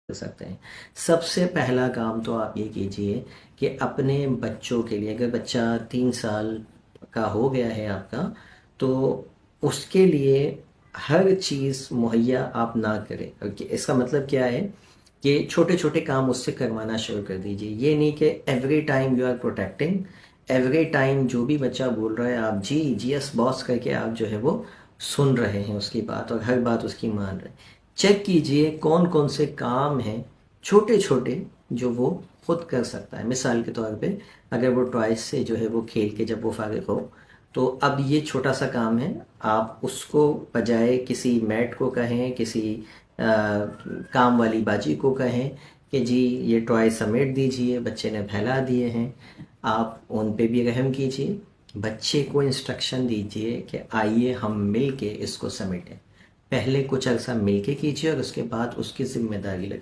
कर सकते हैं। सबसे पहला काम तो आप ये कीजिए कि अपने बच्चों के लिए, अगर बच्चा 3 साल का हो गया है आपका, तो उसके लिए हर चीज़ मुहैया आप ना करें। इसका मतलब क्या है कि छोटे छोटे काम उससे करवाना शुरू कर दीजिए। ये नहीं कि every time you are protecting, every time जो भी बच्चा बोल रहा है आप जी जी यस बॉस करके आप जो है वो सुन रहे हैं उसकी बात और हर बात उसकी मान रहे हैं। चेक कीजिए कौन कौन से काम हैं छोटे छोटे जो वो खुद कर सकता है। मिसाल के तौर पे अगर वो टॉयज से जो है वो खेल के जब वो फारिग हो, तो अब ये छोटा सा काम है, आप उसको बजाय किसी मैट को कहें, किसी काम वाली बाजी को कहें कि जी ये टॉय समेट दीजिए, बच्चे ने फैला दिए हैं, आप उन पे भी रहम कीजिए। बच्चे को इंस्ट्रक्शन दीजिए कि आइए हम मिल के इसको समेटें। पहले कुछ अर्सा मिल के कीजिए और उसके बाद उसकी जिम्मेदारी लगे।